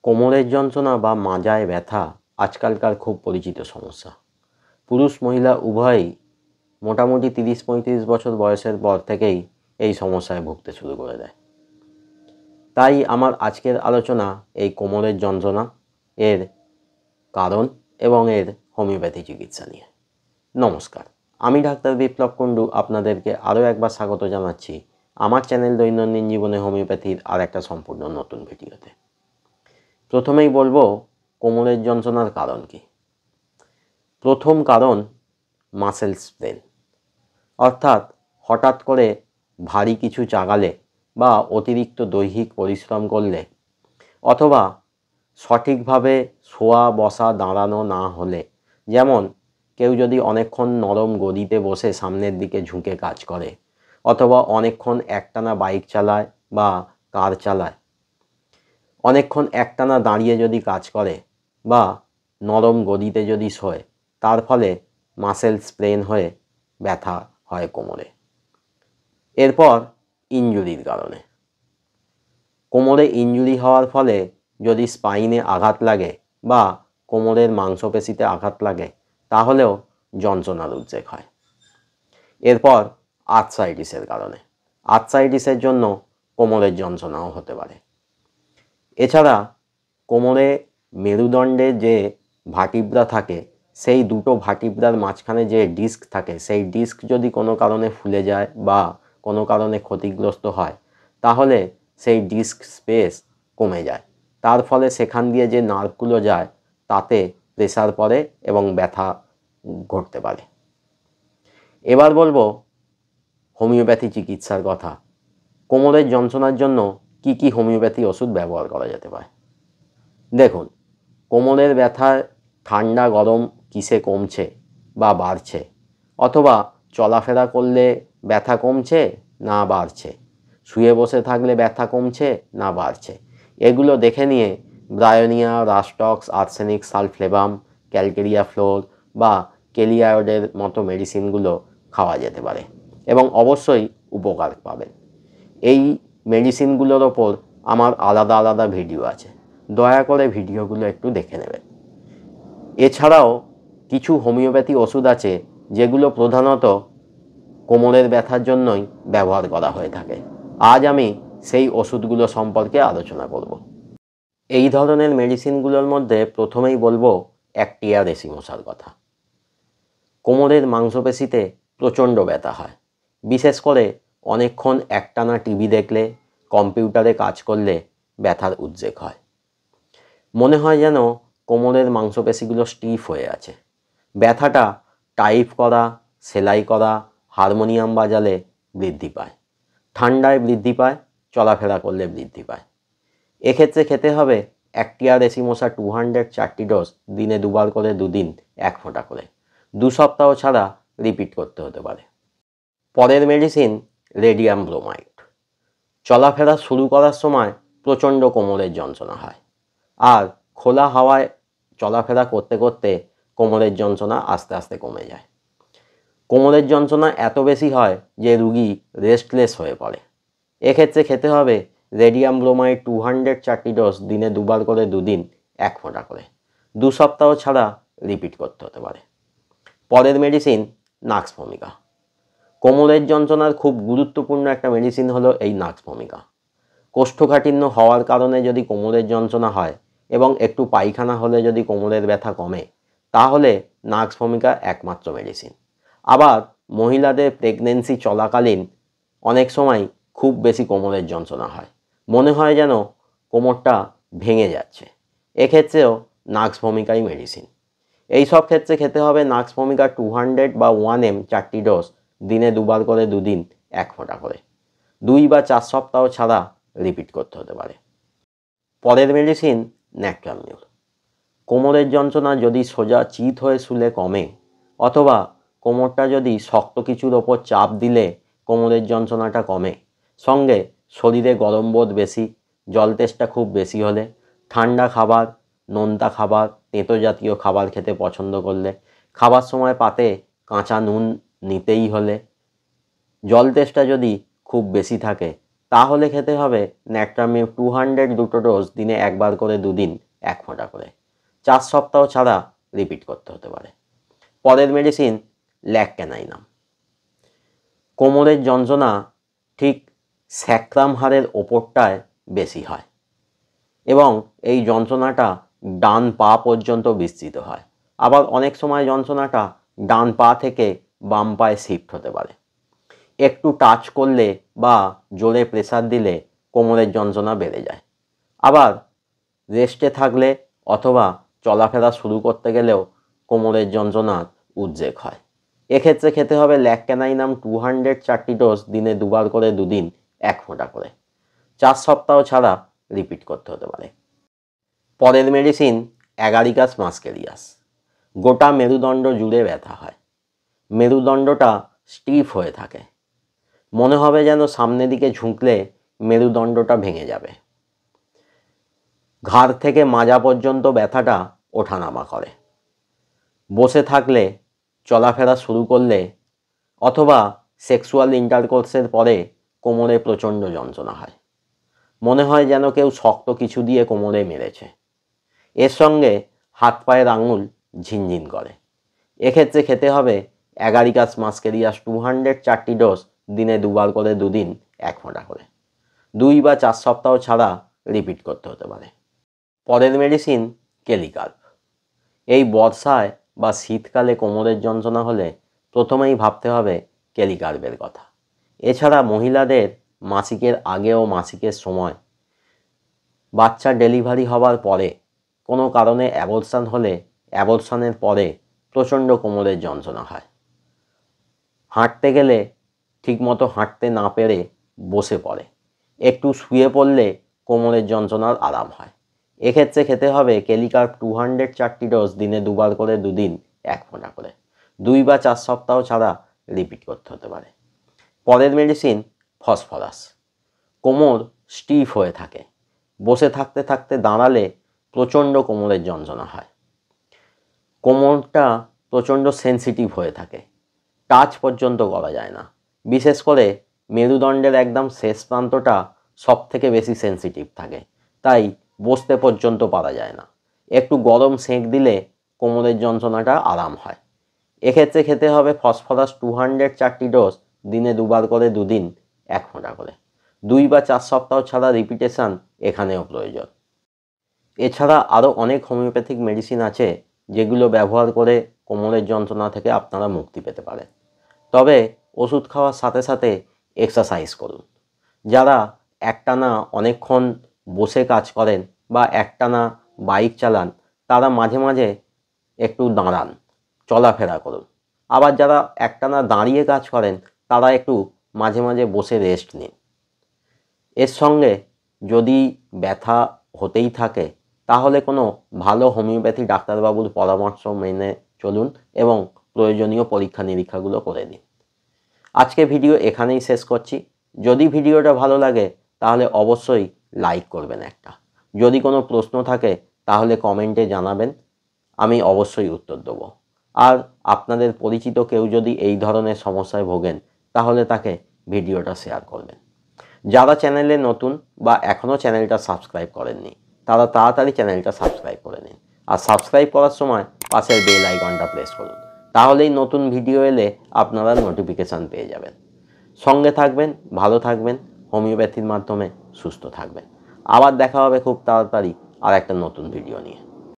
কোমরের যন্ত্রণা বা মাজায় ব্যথা আজকালকার খুব পরিচিত সমস্যা। পুরুষ মহিলা উভয়ই মোটামুটি 30-35 বছর বয়সের পর থেকেই এই সমস্যায় ভুগতে শুরু করে দেয়। তাই আমার আজকের আলোচনা এই কোমরের যন্ত্রণা, এর কারণ এবং এর হোমিওপ্যাথি চিকিৎসা নিয়ে। নমস্কার, আমি ডাক্তার বিপ্লব কুণ্ডু আপনাদেরকে আরও একবার স্বাগত জানাচ্ছি আমার চ্যানেল দৈনন্দিন জীবনে হোমিওপ্যাথির আর একটা সম্পূর্ণ নতুন ভিডিওতে। প্রথমেই বলবো কোমরের যন্ত্রণার কারণ কি। প্রথম কারণ মাসেল স্ট্রেন, অর্থাৎ হঠাৎ করে ভারী কিছু চাগালে বা অতিরিক্ত দৈহিক পরিশ্রম করলে অথবা সঠিকভাবে শোয়া বসা দাঁড়ানো না হলে, যেমন কেউ যদি অনেকক্ষণ নরম গদিতে বসে সামনের দিকে ঝুঁকে কাজ করে অথবা অনেকক্ষণ একটানা বাইক চালায় বা কার চালায়, অনেকক্ষণ একটানা দাঁড়িয়ে যদি কাজ করে বা নরম গদিতে যদি শোয়, তার ফলে মাসেল স্প্রেন হয়ে ব্যথা হয় কোমরে। এরপর ইনজুরির কারণে, কোমরে ইনজুরি হওয়ার ফলে যদি স্পাইনে আঘাত লাগে বা কোমরের মাংসপেশিতে আঘাত লাগে তাহলেও যন্ত্রণার উদ্রেক হয়। এরপর আর্থ্রাইটিসের কারণে, আর্থ্রাইটিসের জন্য কোমরের যন্ত্রণাও হতে পারে। এছাড়া কোমরে মেরুদণ্ডে যে ভার্টিব্রা থাকে, সেই দুটো ভার্টিব্রার মাঝখানে যে ডিস্ক থাকে, সেই ডিস্ক যদি কোনো কারণে ফুলে যায় বা কোনো কারণে ক্ষতিগ্রস্ত হয় তাহলে সেই ডিস্ক স্পেস কমে যায়। তার ফলে সেখান দিয়ে যে নার্ভগুলো যায় তাতে প্রেসার পড়ে এবং ব্যথা ঘটতে পারে। এবার বলবো হোমিওপ্যাথি চিকিৎসার কথা। কোমরের যন্ত্রণার জন্য কি কি হোমিওপ্যাথি ওষুধ ব্যবহার করা যেতে পারে। দেখুন, কোমরের ব্যথা ঠান্ডা গরম কিসে কমছে বা বাড়ছে, অথবা চলাফেরা করলে ব্যথা কমছে না বাড়ছে, শুয়ে বসে থাকলে ব্যথা কমছে না বাড়ছে, এগুলো দেখে নিয়ে ব্রায়োনিয়া, রাস্টক্স, আর্সেনিক সালফ্লেভাম, ক্যালকেরিয়া ফ্লোর বা কেলিয়ায়োডের মতো মেডিসিনগুলো খাওয়া যেতে পারে এবং অবশ্যই উপকার পাবেন। এই মেডিসিনগুলোর ওপর আমার আলাদা আলাদা ভিডিও আছে, দয়া করে ভিডিওগুলো একটু দেখে নেবেন। এছাড়াও কিছু হোমিওপ্যাথি ওষুধ আছে যেগুলো প্রধানত কোমরের ব্যথার জন্যই ব্যবহার করা হয়ে থাকে। আজ আমি সেই ওষুধগুলো সম্পর্কে আলোচনা করব। এই ধরনের মেডিসিনগুলোর মধ্যে প্রথমেই বলবো অ্যাক্টিয়া রেসিমোসার কথা। কোমরের মাংসপেশিতে প্রচণ্ড ব্যথা হয়, বিশেষ করে অনেকক্ষণ একটানা টিভি দেখলে, কম্পিউটারে কাজ করলে ব্যথার উদ্রেক হয়। মনে হয় যেন কোমরের মাংসপেশিগুলো স্টিফ হয়ে আছে। ব্যথাটা টাইপ করা, সেলাই করা, হারমোনিয়াম বাজালে বৃদ্ধি পায়, ঠান্ডায় বৃদ্ধি পায়, চলাফেরা করলে বৃদ্ধি পায়। এক্ষেত্রে খেতে হবে অ্যাক্টিয়া রেসিমোসা 200 4টি ডোজ, দিনে 2বার করে 2 দিন 1 ফোঁটা করে, 2 সপ্তাহ ছাড়া রিপিট করতে হতে পারে। পরের মেডিসিন রেডিয়াম ব্রোমাইড। চলাফেরা শুরু করার সময় প্রচণ্ড কোমরের যন্ত্রণা হয়, আর খোলা হাওয়ায় চলাফেরা করতে করতে কোমরের যন্ত্রণা আস্তে আস্তে কমে যায়। কোমরের যন্ত্রণা এত বেশি হয় যে রুগী রেস্টলেস হয়ে পড়ে। এক্ষেত্রে খেতে হবে রেডিয়াম ব্রোমাইড 200 4টি ডোজ, দিনে 2বার করে 2 দিন 1 ফোঁটা করে, 2 সপ্তাহ ছাড়া রিপিট করতে হতে পারে। পরের মেডিসিন নাক্স ভমিকা। কোমরের যন্ত্রণার খুব গুরুত্বপূর্ণ একটা মেডিসিন হলো এই নাক্স ভমিকা। কোষ্ঠকাঠিন্য হওয়ার কারণে যদি কোমরের যন্ত্রণা হয় এবং একটু পায়খানা হলে যদি কোমরের ব্যথা কমে, তাহলে নাক্স ভমিকা একমাত্র মেডিসিন। আবার মহিলাদের প্রেগনেন্সি চলাকালীন অনেক সময় খুব বেশি কোমরের যন্ত্রণা হয়, মনে হয় যেন কোমরটা ভেঙে যাচ্ছে, এক্ষেত্রেও নাক্স ভমিকাই মেডিসিন। এই সব ক্ষেত্রে খেতে হবে নাক্স ভমিকা 200 বা 1 mg 4টি ডোজ, দিনে 2বার করে 2 দিন 1 ফোঁটা করে, 2 বা 4 সপ্তাহ ছাড়া রিপিট করতে হতে পারে। পরের মেডিসিন ন্যাট্রামিউর। কোমরের যন্ত্রণা যদি সোজা চিত হয়ে শুলে কমে, অথবা কোমরটা যদি শক্ত কিছুর ওপর চাপ দিলে কোমরের যন্ত্রণাটা কমে, সঙ্গে শরীরে গরম বোধ বেশি, জল তেষ্টা খুব বেশি হলে, ঠান্ডা খাবার, নোনতা খাবার, তেঁতো জাতীয় খাবার খেতে পছন্দ করলে, খাবার সময় পাতে কাঁচা নুন নিতেই হলে, জল তেষ্টা যদি খুব বেশি থাকে তাহলে খেতে হবে ন্যাট্রামিউ 200 দুটো ডোজ, দিনে একবার করে 2 দিন 1 ফোঁটা করে। 4 সপ্তাহ ছাড়া রিপিট করতে হতে পারে। পরের মেডিসিন ল্যাকক্যানাইনাম। কোমরের যন্ত্রণা ঠিক স্যাক্রাম হাড়ের ওপরটায় বেশি হয় এবং এই যন্ত্রণাটা ডান পা পর্যন্ত বিস্তৃত হয়। আবার অনেক সময় যন্ত্রণাটা ডান পা থেকে বাম পায়ে শিফট হতে পারে। একটু টাচ করলে বা জোরে প্রেসার দিলে কোমরের যন্ত্রণা বেড়ে যায়। আবার রেস্টে থাকলে অথবা চলাফেরা শুরু করতে গেলেও কোমরের যন্ত্রণার উদ্রেক হয়। এক্ষেত্রে খেতে হবে ল্যাকক্যানাইনাম 200 4টি ডোজ, দিনে 2 বার করে 2 দিন 1 ফোঁটা করে। 4 সপ্তাহ ছাড়া রিপিট করতে হতে পারে। পরের মেডিসিন অ্যাগারিকাস মাস্কেরিয়াস। গোটা মেরুদণ্ড জুড়ে ব্যথা হয়। মেরুদণ্ডটা স্টিফ হয়ে থাকে। মনে হবে যেন সামনের দিকে ঝুঁকলে মেরুদণ্ডটা ভেঙে যাবে। ঘাড় থেকে মাজা পর্যন্ত ব্যথাটা ওঠানামা করে। বসে থাকলে, চলাফেরা শুরু করলে অথবা সেক্সুয়াল ইন্টারকোর্সের পরে কোমরে প্রচণ্ড যন্ত্রণা হয়। মনে হয় যেন কেউ শক্ত কিছু দিয়ে কোমরে মেরেছে। এর সঙ্গে হাত পায়ের আঙুল ঝিনঝিন করে। এক্ষেত্রে খেতে হবে অ্যাগারিকাস মাস্কেরিয়াস 200 4টি ডোজ, দিনে 2 বার করে 2 দিন 1 ফোঁটা করে। 2 বা 4 সপ্তাহ ছাড়া রিপিট করতে হতে পারে। পরের মেডিসিন কেলিকার্প। এই বর্ষায় বা শীতকালে কোমরের যন্ত্রণা হলে প্রথমেই ভাবতে হবে কেলিকার্পের কথা। এছাড়া মহিলাদের মাসিকের আগে ও মাসিকের সময়, বাচ্চা ডেলিভারি হওয়ার পরে, কোনো কারণে অ্যাবর্শন হলে অ্যাবর্শনের পরে প্রচণ্ড কোমরের যন্ত্রণা হয়। হাঁটতে গেলে ঠিকমতো হাঁটতে না পেরে বসে পড়ে। একটু শুয়ে পড়লে কোমরের যন্ত্রণার আরাম হয়। এক্ষেত্রে খেতে হবে কেলিকার্প 200 4টি ডোজ, দিনে 2 বার করে 2 দিন 1 ফোঁটা করে। 2 বা 4 সপ্তাহ ছাড়া রিপিট করতে হতে পারে। পরের মেডিসিন ফসফরাস। কোমর স্টিফ হয়ে থাকে। বসে থাকতে থাকতে দাঁড়ালে প্রচণ্ড কোমরের যন্ত্রণা হয়। কোমরটা প্রচণ্ড সেন্সিটিভ হয়ে থাকে। টাচ পর্যন্ত করা যায় না। বিশেষ করে মেরুদণ্ডের একদম শেষ প্রান্তটা সব থেকে বেশি সেন্সিটিভ থাকে, তাই বসতে পর্যন্ত পারা যায় না। একটু গরম সেঁক দিলে কোমরের যন্ত্রণাটা আরাম হয়। এক্ষেত্রে খেতে হবে ফসফরাস 200 4টি ডোজ, দিনে 2 বার করে 2 দিন 1 ফোঁটা করে। 2 বা 4 সপ্তাহ ছাড়া রিপিটেশন এখানেও প্রয়োজন। এছাড়া আরও অনেক হোমিওপ্যাথিক মেডিসিন আছে যেগুলো ব্যবহার করে কোমরের যন্ত্রণা থেকে আপনারা মুক্তি পেতে পারেন। তবে ওষুধ খাওয়ার সাথে সাথে এক্সারসাইজ করুন। যারা একটানা অনেকক্ষণ বসে কাজ করেন বা একটানা বাইক চালান, তারা মাঝে মাঝে একটু দাঁড়ান, চলাফেরা করুন। আবার যারা একটানা দাঁড়িয়ে কাজ করেন, তারা একটু মাঝে মাঝে বসে রেস্ট নিন। এর সঙ্গে যদি ব্যথা হতেই থাকে, তাহলে কোনো ভালো হোমিওপ্যাথি ডাক্তারবাবুর পরামর্শ মেনে চলুন এবং প্রয়োজনীয় পরীক্ষা নিরীক্ষাগুলো করে দিন। আজকে ভিডিও এখানেই শেষ করছি। যদি ভিডিওটা ভালো লাগে তাহলে অবশ্যই লাইক করবেন একটা। যদি কোনো প্রশ্ন থাকে তাহলে কমেন্টে জানাবেন, আমি অবশ্যই উত্তর দেবো। আর আপনাদের পরিচিত কেউ যদি এই ধরনের সমস্যায় ভোগেন তাহলে তাকে ভিডিওটা শেয়ার করবেন। যারা চ্যানেলে নতুন বা এখনও চ্যানেলটা সাবস্ক্রাইব করেননি, তারা তাড়াতাড়ি চ্যানেলটা সাবস্ক্রাইব করে নিন। আর সাবস্ক্রাইব করার সময় পাশের বেল আইকনটা প্রেস করুন, তাহলেই নতুন ভিডিও এলে আপনারা নোটিফিকেশান পেয়ে যাবেন। সঙ্গে থাকবেন, ভালো থাকবেন, হোমিওপ্যাথির মাধ্যমে সুস্থ থাকবেন। আবার দেখা হবে খুব তাড়াতাড়ি আর একটা নতুন ভিডিও নিয়ে।